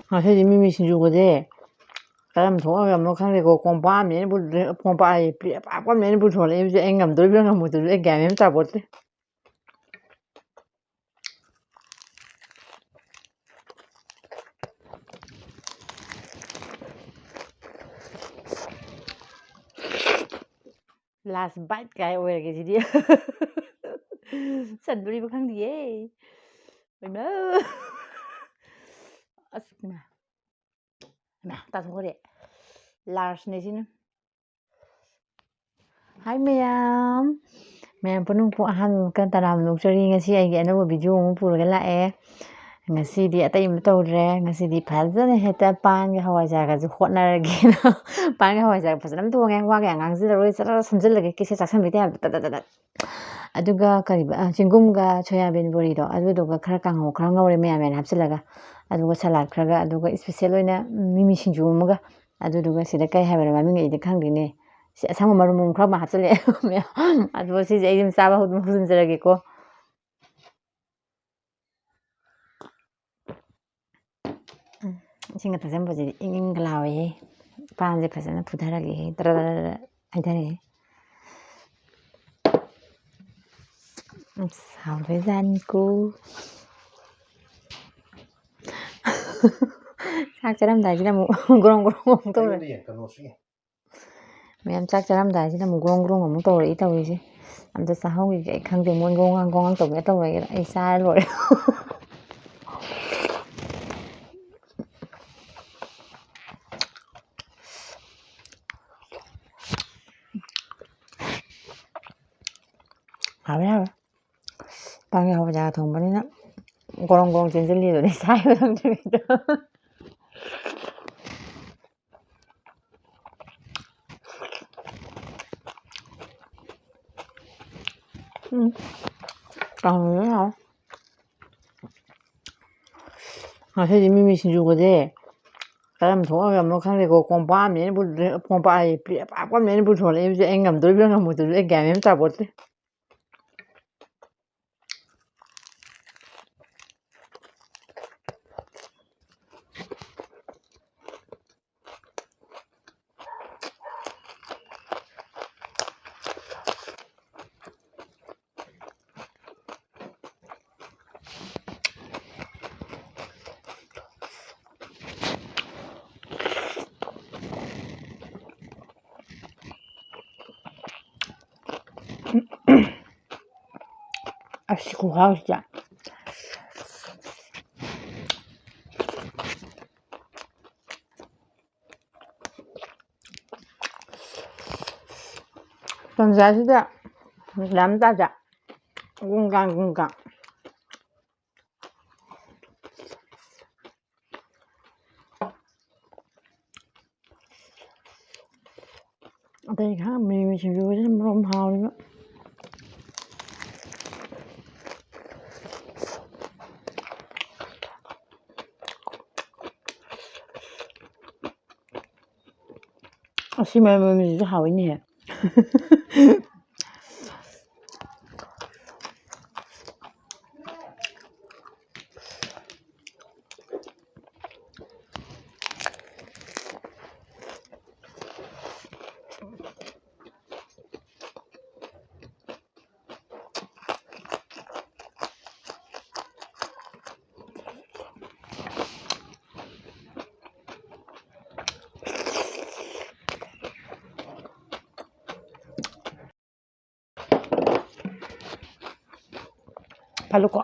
ꯉꯁꯤꯗꯤ ꯃꯤꯃꯤ ꯁꯤꯡꯖꯨꯒꯁꯦ ꯀꯔꯝ ꯊꯣꯛꯑꯒ ꯑꯃꯨꯛ ꯈꯪꯗꯦꯀꯣ ꯀꯣꯝꯄꯥꯛꯑꯝꯅꯦꯅ ꯀꯣꯝꯄꯥꯛꯑꯦ ꯄ꯭ꯂꯦꯠ ꯑꯄꯥꯛꯄ ꯑꯃꯅꯦꯅ ꯄꯨꯊꯣꯔꯛꯏꯕꯁꯦ ꯑꯩ ꯉꯝꯗꯣꯔꯤꯕ꯭ꯔꯥ ꯉꯝꯃꯣꯏꯗꯣꯔꯤꯕ꯭ꯔꯥ ꯑꯩ ꯒ꯭ꯌꯥꯟ ꯃꯦꯟ ꯑꯃ ꯇꯥꯄꯣꯠꯇꯦ ꯂꯥꯁ ꯕꯥꯏꯠ ꯀꯥꯏ ꯑꯣꯏꯔꯒꯦ ꯁꯤꯗꯤ ꯆꯟꯗꯣꯔꯤꯕ ꯈꯪꯗꯤꯌꯦ ꯏꯃꯥ ꯑꯁ ꯏꯃꯥ ꯇꯥꯊꯣꯛꯈ꯭ꯔꯦ ꯂꯥꯔꯖꯅꯦ ꯁꯤꯅ ꯍꯥꯏ ꯃꯌꯥꯝ ꯄꯨꯝꯅꯃꯛꯄꯨ ꯑꯍꯥꯟꯕ ꯇꯔꯥꯝ ꯅꯣꯛꯆꯔꯤ ꯉꯁꯤ ꯑꯩꯒꯤ ꯑꯅꯧꯕ ꯚꯤꯗꯤꯑꯣ ꯑꯃ ꯄꯨꯔꯒ ꯂꯥꯛꯑꯦ ꯉꯁꯤꯗꯤ ꯑꯇꯩ ꯑꯃ ꯇꯧꯗ꯭ꯔꯦ ꯉꯁꯤꯗꯤ ꯐꯖꯅ ꯍꯦꯛꯇ ꯄꯥꯟꯒ ꯍꯋꯥꯏꯖꯥꯔꯒꯁꯨ ꯍꯣꯠꯅꯔꯒꯦꯅ ꯄꯥꯟꯒ ꯍꯋꯥꯏꯖꯥꯔ ꯐꯖꯅ ꯑꯃ ꯊꯣꯡꯉꯦ ꯋꯥ ꯀꯌꯥ ꯉꯥꯡꯖꯤꯜꯂꯔꯣꯏ ꯆꯠꯂ ꯁꯝꯖꯤꯜꯂꯒꯦ ꯀꯦꯁꯦ ꯆꯥꯛꯁꯟꯕꯤ ꯇꯥꯏꯞꯇ ꯑꯗꯨꯒ ꯆꯦꯡꯒꯨꯝꯒ ꯁꯣꯌꯥꯕꯤꯟ ꯕꯣꯔꯤꯗꯣ ꯑꯗꯨꯗꯨꯒ ꯈꯔ ꯀꯥꯡꯍꯧ ꯈꯔ ꯉꯧꯔꯦ ꯃꯌꯥꯟ ꯍꯥꯞꯆꯤꯜꯂꯒ ꯑꯗꯨꯒ ꯁꯂꯥꯗ ꯈꯔꯒ ꯑꯗꯨꯒ ꯏꯁꯄꯤꯁꯦꯜ ꯑꯣꯏꯅ ꯃꯤꯃꯤ ꯁꯤꯡꯖꯨ ꯑꯃꯒ ꯑꯗꯨꯗꯨꯒ ꯁꯤꯗ ꯀꯩ ꯍꯥꯏꯕꯅꯣ ꯃꯃꯤꯡ ꯑꯩꯗꯤ ꯈꯪꯗꯦꯅꯦ ꯁꯤ ꯑꯁꯪꯕ ꯃꯔꯨꯝ ꯈꯔ ꯑꯃ ꯍꯥꯞꯆꯤꯜꯂꯛꯑꯦ ꯑꯗꯨꯒ ꯁꯤꯁꯦ ꯑꯩ ꯑꯗꯨꯝ ꯆꯥꯕ ꯑꯗꯨꯝ ꯍꯧꯖꯤꯟꯖꯔꯒꯦꯀꯣ ꯏꯁꯤꯡꯒ ꯊꯛꯆꯟꯕꯁꯤꯗꯤ ꯏꯪ ꯏꯪꯒ ꯂꯥꯎꯋꯦꯍꯦ ꯄꯥꯟꯁꯦ ꯐꯖꯅ ꯐꯨꯊꯔꯒꯦꯍꯦ ꯇꯔ ꯍꯩꯊꯔꯦ ꯍꯥꯎꯕꯖꯥꯠꯅꯤꯀꯣ ꯆꯥꯛ ꯆꯥꯔꯝꯗꯥꯏꯁꯤꯗ ꯑꯃꯨꯛ ꯒ꯭ꯔꯣꯡ ꯒ꯭ꯔꯣꯡ ꯑꯃꯨꯛ ꯇꯧꯔꯛꯏ ꯃꯌꯥꯝ ꯆꯥꯛ ꯆꯥꯔꯝꯗꯥꯏꯁꯤꯗ ꯑꯃꯨꯛ ꯒ꯭ꯔꯣꯡ ꯒ꯭ꯔꯣꯡ ꯑꯃꯨꯛ ꯇꯧꯔꯛꯏ ꯇꯧꯔꯤꯁꯦ ꯑꯝꯇ ꯆꯥꯍꯧꯈꯤꯒꯦ ꯑꯩ ꯈꯪꯗꯦ ꯃꯣꯏ ꯒꯣꯡꯒꯥꯡ ꯇꯧꯒꯦ ꯇꯧꯔꯒꯦꯔ ꯑꯩ ꯆꯥꯔ ꯂꯣꯏꯔꯦ ꯍꯥꯎꯋꯦ ꯄꯥꯟꯒ ꯍꯋꯥꯏꯖꯥꯔ ꯊꯣꯡꯕꯅꯤꯅ ꯒꯣꯔꯣꯡ ꯒꯣꯔꯣꯡ ꯆꯦꯟꯁꯤꯜꯂꯤꯗꯨꯅꯤ ꯁꯥꯏꯕ ꯉꯝꯗ꯭ꯔꯤꯉꯩꯗ ꯀꯥꯡꯍꯧꯁꯨ ꯍꯥꯎꯋꯦ ꯉꯁꯤꯗꯤ ꯃꯤꯃꯤ ꯁꯤꯡꯖꯨꯒꯁꯦ ꯀꯔꯝ ꯊꯣꯛꯑꯒ ꯑꯃꯨꯛ ꯈꯪꯗꯦꯀꯣ ꯀꯣꯝꯄꯥꯛꯑꯝꯅꯦꯅ ꯀꯣꯝꯄꯥꯛꯑꯦ ꯄ꯭ꯂꯦꯠ ꯑꯄꯥꯛꯄ ꯑꯃꯅꯦꯅ ꯄꯨꯊꯣꯔꯛꯏꯕꯁꯦ ꯑꯩ ꯉꯝꯗꯣꯔꯤꯕ꯭ꯔꯥ ꯉꯝꯃꯣꯏꯗꯣꯔꯤꯕ꯭ꯔꯥ ꯑꯩ ꯒ꯭ꯌꯥꯟ ꯃꯦꯟ ꯑꯃ ꯇꯥꯄꯣꯠꯇꯦ ꯑꯁ ꯈꯨꯍꯥꯎꯁꯤꯗꯤ ꯇꯟꯖꯥꯁꯤꯗ ꯂꯝ ꯇꯥꯖ ꯒꯨꯡꯒꯥꯡ ꯑꯇꯩ ꯈꯔ ꯃꯤꯃꯤ ꯁꯤꯡꯖꯨꯁꯤꯅ ꯃꯔꯣꯝ ꯍꯥꯎꯔꯤꯕ ꯑꯁꯤ ꯃꯤꯃꯤꯁꯤꯁꯨ ꯍꯥꯎꯏꯅꯦꯍꯦ ꯐꯜꯂꯨꯀꯣ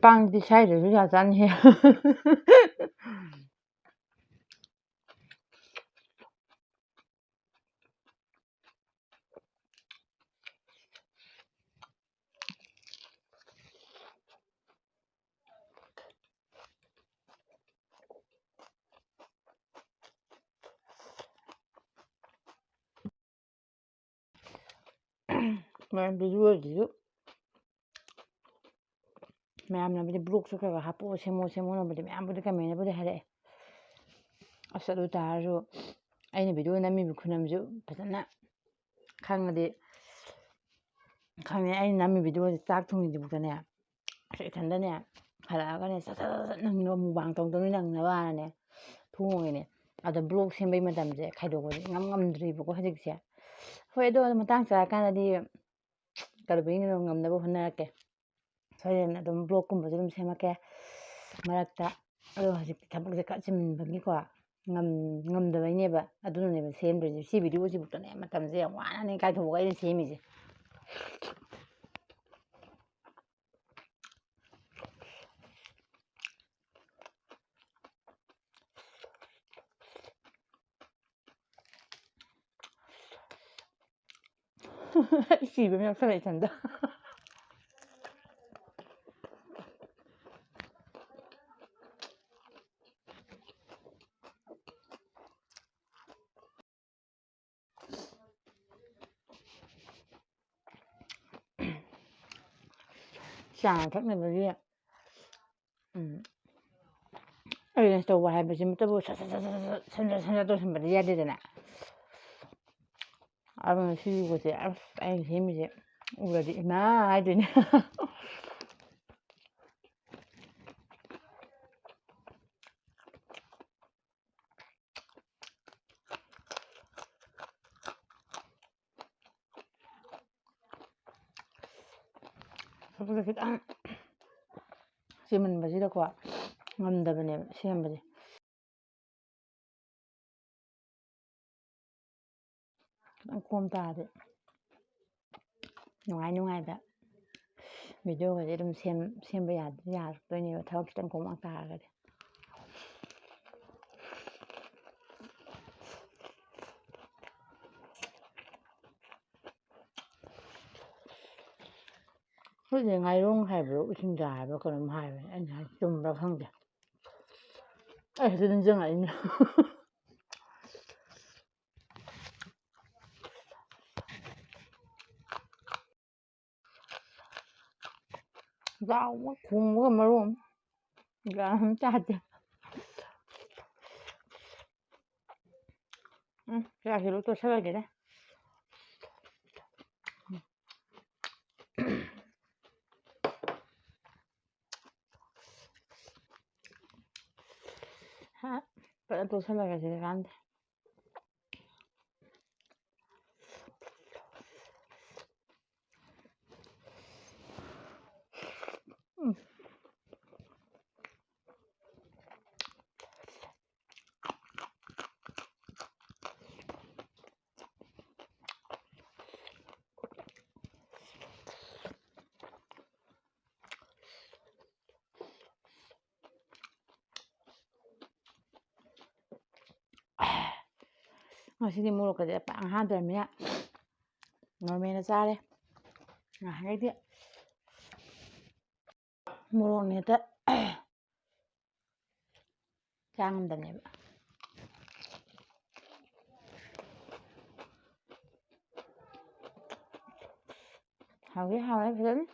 ꯄꯥꯡꯗꯤ ꯁꯥꯏꯗꯁꯨ ꯌꯥꯖꯥꯠꯅꯤꯍꯦ ꯚꯤꯖꯨꯋꯦꯜꯁꯤꯁꯨ ꯃꯌꯥꯝꯅꯕꯨꯗꯤ ꯕ꯭ꯂꯣꯛꯁꯨ ꯈꯔ ꯈꯔ ꯍꯥꯞꯄꯛꯑꯣ ꯁꯦꯝꯃꯣꯅꯕꯨꯗꯤ ꯃꯌꯥꯝꯕꯨꯗꯤ ꯀꯃꯦꯟꯅꯕꯨꯗꯤ ꯍꯥꯏꯔꯛꯑꯦ ꯑꯁ ꯑꯗꯨ ꯇꯥꯔꯁꯨ ꯑꯩꯅ ꯚꯤꯗꯤꯑꯣ ꯅꯝꯃꯤꯕ ꯈꯨꯅꯝꯁꯨ ꯐꯖꯅ ꯈꯪꯉꯗꯤ ꯈꯪꯉꯦ ꯑꯩꯅ ꯅꯝꯃꯤ ꯚꯤꯗꯤꯑꯣꯁꯦ ꯆꯥꯛ ꯊꯣꯡꯉꯤꯁꯤꯕꯨꯛꯇꯅꯦ ꯑꯁ ꯏꯊꯟꯗꯅꯦ ꯍꯜꯂꯛꯑꯒꯅꯦ ꯁꯠ ꯅꯪꯅꯕ ꯃꯨꯛꯕꯥꯡ ꯇꯧꯗꯧꯅꯤ ꯅꯪꯅꯕ ꯍꯥꯟꯅꯅꯦ ꯊꯣꯡꯉꯤꯅꯦ ꯑꯗ ꯕ꯭ꯂꯣꯛ ꯁꯦꯝꯕꯩ ꯃꯇꯝꯁꯦ ꯈꯥꯏꯗꯣꯛꯄꯁꯦ ꯉꯝꯗ꯭ꯔꯤꯕꯀꯣ ꯍꯧꯖꯤꯛꯁꯦ ꯍꯣꯏ ꯑꯗꯣ ꯃꯇꯥꯡ ꯆꯥꯔꯀꯥꯟꯗꯗꯤ ꯀꯩꯗꯧꯕꯒꯤꯅꯣ ꯉꯝꯅꯕ ꯍꯣꯠꯅꯔꯛꯀꯦ ꯁꯣꯏꯗꯅ ꯑꯗꯨꯝ ꯕ꯭ꯂꯣꯛꯀꯨꯝꯕꯁꯨ ꯑꯗꯨꯝ ꯁꯦꯝꯃꯛꯀꯦ ꯃꯔꯛꯇ ꯑꯗꯣ ꯍꯧꯖꯤꯛꯇꯤ ꯊꯕꯛꯁꯦ ꯈꯔ ꯆꯤꯟꯕꯒꯤꯀꯣ ꯉꯝꯗꯕꯩꯅꯦꯕ ꯑꯗꯨꯅꯅꯦꯕ ꯁꯦꯝꯗ꯭ꯔꯤꯁꯦ ꯁꯤ ꯚꯤꯗꯤꯑꯣꯁꯤꯕꯨꯛꯇꯅꯦ ꯃꯇꯝꯁꯦ ꯌꯥꯝ ꯋꯥꯅꯅꯦ ꯀꯥꯏꯊꯣꯛꯑꯒ ꯑꯩꯅ ꯁꯦꯝꯃꯤꯁꯦ ꯁꯤꯕ ꯑꯃ ꯌꯥꯎꯁꯜꯂꯛꯑꯦ ꯏꯊꯟꯗ ꯆꯥ ꯊꯛꯅꯕꯒꯤ ꯑꯦꯔꯦꯟꯖ ꯇꯧꯕ ꯍꯥꯏꯕꯁꯤꯃꯛꯇꯕꯨ ꯁꯟꯖ ꯇꯧꯁꯟꯕꯗꯤ ꯌꯥꯗꯦꯗꯅ ꯑꯗꯨꯅ ꯁꯤꯒꯨꯝꯕꯁꯦ ꯑꯁ ꯑꯩꯅ ꯁꯦꯝꯃꯤꯁꯦ ꯎꯔꯗꯤ ꯏꯃꯥ ꯍꯥꯏꯗꯣꯏꯅꯦ ꯊꯕꯛꯁꯦ ꯈꯤꯇꯪ ꯆꯤꯟꯃꯟꯕꯁꯤꯗꯀꯣ ꯉꯝꯗꯕꯅꯦꯕ ꯁꯦꯝꯕꯁꯦ ꯈꯤꯇꯪ ꯀꯣꯝ ꯇꯥꯔꯗꯤ ꯅꯨꯡꯉꯥꯏꯕ ꯚꯤꯗꯤꯑꯣꯒꯁꯦ ꯑꯗꯨꯝ ꯁꯦꯝꯕ ꯌꯥꯔꯛꯇꯣꯏꯅꯦꯕ ꯊꯕꯛ ꯈꯤꯇꯪ ꯀꯣꯝꯃꯛ ꯇꯥꯔꯒꯗꯤ ꯍꯧꯖꯤꯛ ꯉꯥꯏꯔꯣꯡ ꯍꯥꯏꯕ꯭ꯔꯣ ꯎꯁꯤꯡꯖꯥ ꯍꯥꯏꯕ꯭ꯔꯣ ꯀꯩꯅꯣꯝ ꯍꯥꯏꯕꯅꯦ ꯑꯩꯅ ꯆꯨꯝꯕ꯭ꯔꯥ ꯈꯪꯗꯦ ꯑꯩ ꯍꯧꯖꯤꯛ ꯅꯤꯡꯁꯤꯡꯉꯛꯏꯅꯦ ꯂꯥꯎꯕ ꯈꯣꯡꯕꯒ ꯃꯔꯣꯟ ꯒ꯭ꯌꯥꯟ ꯑꯃ ꯇꯥꯗꯦ ꯆꯥꯛꯁꯦ ꯂꯣꯏ ꯇꯣꯠꯁꯜꯂꯒꯦꯗ ꯐꯖꯅ ꯇꯣꯠꯁꯜꯂꯒꯁꯤꯗ ꯀꯥꯟꯗꯦ ꯉꯁꯤꯗꯤ ꯃꯣꯔꯣꯛꯀꯁꯦ ꯄꯥꯡ ꯍꯥꯞꯇ꯭ꯔꯕꯅꯤꯅ ꯅꯣꯔꯃꯦꯜꯗ ꯆꯥꯔꯦ ꯉꯍꯥꯟꯈꯩꯗꯤ ꯃꯣꯔꯣꯛꯅ ꯍꯦꯛꯇ ꯆꯥ ꯉꯝꯗꯕꯅꯦꯕ ꯍꯥꯎꯋꯦ ꯐꯖꯅ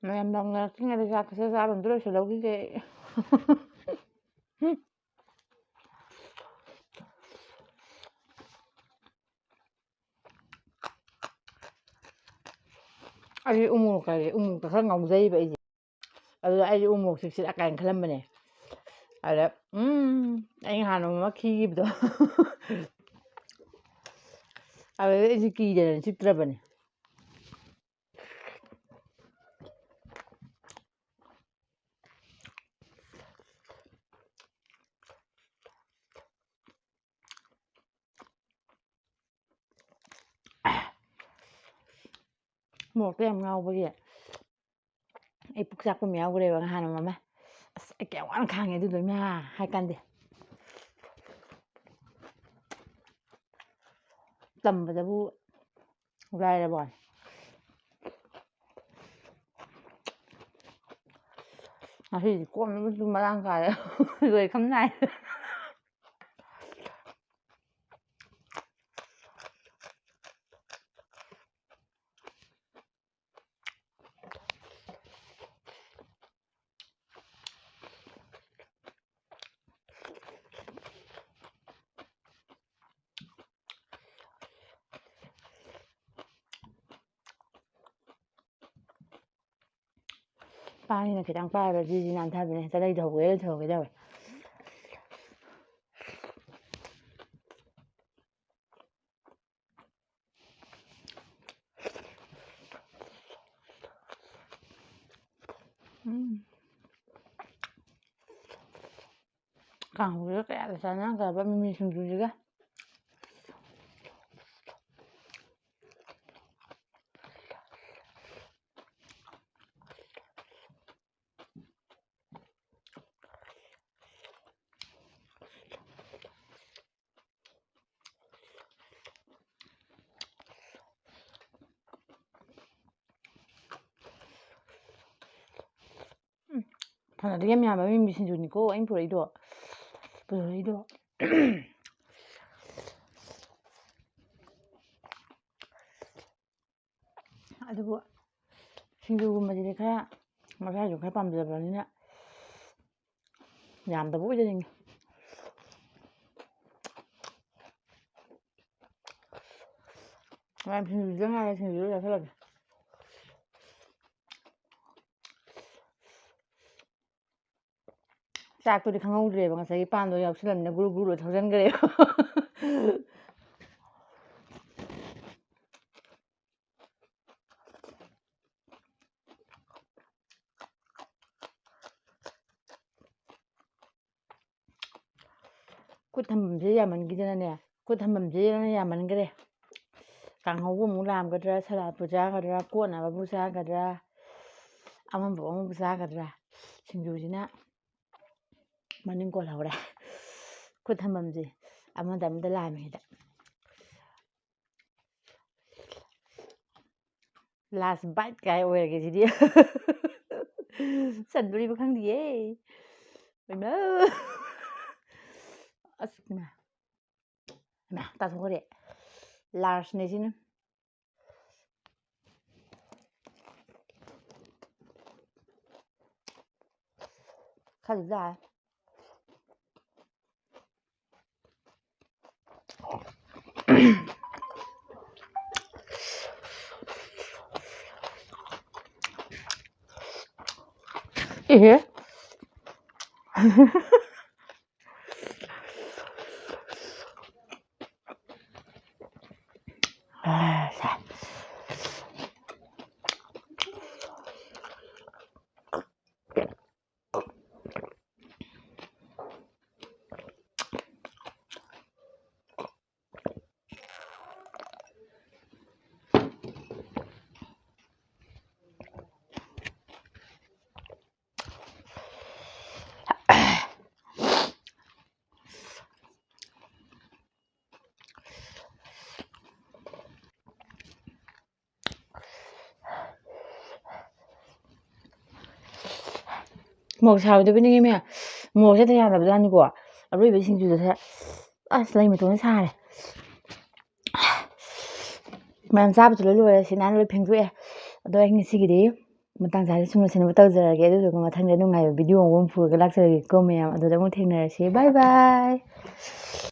ꯃꯌꯥꯝ ꯂꯥꯎꯅꯔꯛꯇ꯭ꯔꯤꯉꯩꯗ ꯆꯥꯛꯁꯦ ꯆꯥꯕ ꯑꯝꯇ ꯂꯣꯏꯁꯤꯜꯍꯧꯈꯤꯒꯦ ꯑꯩꯁꯦ ꯎꯃꯣꯔꯣꯛꯇ ꯈꯔ ꯉꯥꯎꯖꯩꯕ ꯑꯩꯁꯦ ꯑꯗꯨꯗ ꯑꯩꯁꯦ ꯎꯃꯣꯔꯣꯛꯁꯦ ꯁꯤꯗ ꯀꯥꯏꯅ ꯈꯜꯂꯝꯕꯅꯦ ꯑꯗ ꯑꯩ ꯅꯍꯥꯟ ꯅꯣꯡꯃ ꯈꯤꯈꯤꯕꯗꯣ ꯑꯗꯨꯗꯩ ꯑꯩꯁꯦ ꯀꯤꯗꯅ ꯆꯤꯛꯇ꯭ꯔꯕꯅꯦ ꯃꯣꯔꯣꯛꯇ ꯌꯥꯝ ꯉꯥꯎꯕꯒꯤ ꯑꯩ ꯄꯨꯛ ꯆꯥꯛꯄ ꯑꯃ ꯌꯥꯎꯈ꯭ꯔꯦꯕ ꯅꯍꯥꯟ ꯑꯃ ꯑꯁ ꯑꯩ ꯀꯌꯥꯝ ꯋꯥꯅ ꯈꯥꯡꯉꯦ ꯑꯗꯨꯗꯣ ꯏꯃꯥ ꯍꯥꯏ ꯀꯥꯟꯗꯦ ꯇꯝꯕꯗꯕꯨ ꯂꯥꯏꯔꯕ ꯋꯥꯅꯤ ꯉꯁꯤꯗꯤ ꯀꯣꯝꯅꯕꯁꯨ ꯃꯔꯥꯡ ꯀꯥꯏꯔꯦ ꯂꯣꯏꯈꯝ ꯅꯥꯏ ꯄꯥꯟꯁꯤꯅ ꯈꯤꯇꯪ ꯄꯥꯏꯕ ꯖꯤꯖꯤ ꯅꯥꯟꯊꯕꯤꯅꯦ ꯆꯗꯩ ꯊꯧꯒꯦ ꯊꯧꯒꯦ ꯇꯧꯋꯦ ꯀꯥꯡꯍꯧꯁꯤꯒ ꯀꯌꯥꯗ ꯆꯥꯟꯅꯈ꯭ꯔꯕ ꯃꯤꯃꯤ ꯁꯤꯡꯖꯨꯁꯤꯒ ꯐꯅꯗꯤ ꯌꯥꯝ ꯌꯥꯝꯕ ꯃꯤꯃꯤ ꯁꯤꯡꯖꯨꯅꯤꯀꯣ ꯑꯩꯅ ꯄꯨꯔꯛꯏꯗꯣ ꯑꯗꯨꯕꯨ ꯁꯤꯡꯖꯨꯒꯨꯝꯕꯁꯤꯗꯤ ꯈꯔ ꯃꯁꯥꯁꯨ ꯈꯔ ꯄꯥꯝꯖꯕꯅꯤꯅ ꯌꯥꯝꯗꯕ ꯑꯣꯏꯖꯅꯤꯡꯉꯤ ꯁꯤꯡꯖꯨꯗ ꯉꯥꯏꯔꯦ ꯁꯤꯡꯖꯨꯗ ꯆꯥꯁꯤꯜꯂꯒꯦ ꯆꯥꯛꯇꯨꯗꯤ ꯈꯪꯍꯧꯗ꯭ꯔꯦꯕ ꯉꯁꯥꯏꯒꯤ ꯄꯥꯟꯗꯣ ꯌꯥꯎꯁꯜꯂꯝꯅꯤꯅ ꯒꯨꯔꯨ ꯒꯨꯔꯨ ꯊꯧꯖꯟꯈ꯭ꯔꯦꯕ ꯈꯨꯠ ꯊꯝꯐꯝꯁꯦ ꯌꯥꯝꯃꯟꯈꯤꯗꯅꯅꯦ ꯈꯨꯠ ꯊꯝꯐꯝꯁꯦ ꯌꯥꯝꯃꯟꯈ꯭ꯔꯦ ꯀꯥꯡꯍꯧꯕꯨ ꯑꯃꯨꯛ ꯂꯥꯝꯒꯗ꯭ꯔꯥ ꯁꯂꯥꯠꯄꯨ ꯆꯥꯒꯗ꯭ꯔꯥ ꯀꯣꯠꯅꯕꯕꯨ ꯆꯥꯒꯗ꯭ꯔꯥ ꯑꯃꯕꯨ ꯆꯥꯒꯗ꯭ꯔꯥ ꯁꯤꯡꯖꯨꯁꯤꯅ ꯃꯅꯤꯡ ꯀꯣꯜꯍꯧꯔꯦ ꯈꯨꯠ ꯊꯝꯐꯝꯁꯦ ꯑꯃꯗ ꯂꯥꯝꯃꯦꯗ ꯂꯥꯁ ꯕꯥꯏꯠ ꯀꯥꯏ ꯑꯣꯏꯔꯒꯦ ꯁꯤꯗꯤ ꯆꯟꯗꯣꯔꯤꯕ ꯈꯪꯗꯤꯌꯦ ꯑꯁ ꯇꯥꯊꯣꯛꯈ꯭ꯔꯦ ꯂꯥꯔꯖꯅꯦ ꯁꯤꯅ ꯈꯔꯗꯤ ꯆꯥꯔꯦ ꯏꯍꯦ ꯃꯣꯔꯣꯛ ꯁꯥꯔꯣꯏꯗꯕꯅꯤꯃꯦ ꯃꯣꯔꯣꯛꯁꯦ ꯍꯦꯛꯇ ꯌꯥꯗꯕꯖꯥꯠꯅꯤꯀꯣ ꯑꯔꯣꯏꯕ ꯁꯤꯡꯖꯨꯗ ꯑꯁ ꯂꯩ ꯃꯇꯣꯟꯗ ꯁꯥꯔꯦ ꯃꯌꯥꯝ ꯆꯥꯕꯁꯨ ꯂꯣꯏꯔꯦ ꯁꯤ ꯅꯥꯟꯅ ꯂꯣꯏ ꯐꯦꯡꯗꯣꯛꯑꯦ ꯑꯗꯣ ꯑꯩ ꯉꯁꯤꯒꯤꯗꯤ ꯃꯇꯥꯡ ꯆꯥꯗ ꯁꯨꯝ ꯂꯣꯏꯁꯤꯟꯅꯕ ꯇꯧꯖꯔꯒꯦ ꯑꯗꯨꯗꯨꯒ ꯃꯊꯪꯗ ꯅꯨꯡꯉꯥꯏꯕ ꯚꯤꯗꯤꯑꯣ ꯑꯃ ꯄꯨꯔꯒ ꯂꯥꯛꯆꯔꯒꯦꯀꯣ ꯃꯌꯥꯝ ꯑꯗꯨꯗ ꯑꯃꯨꯛ ꯊꯦꯡꯅꯔꯁꯤ ꯕꯥꯏ ꯕꯥꯏ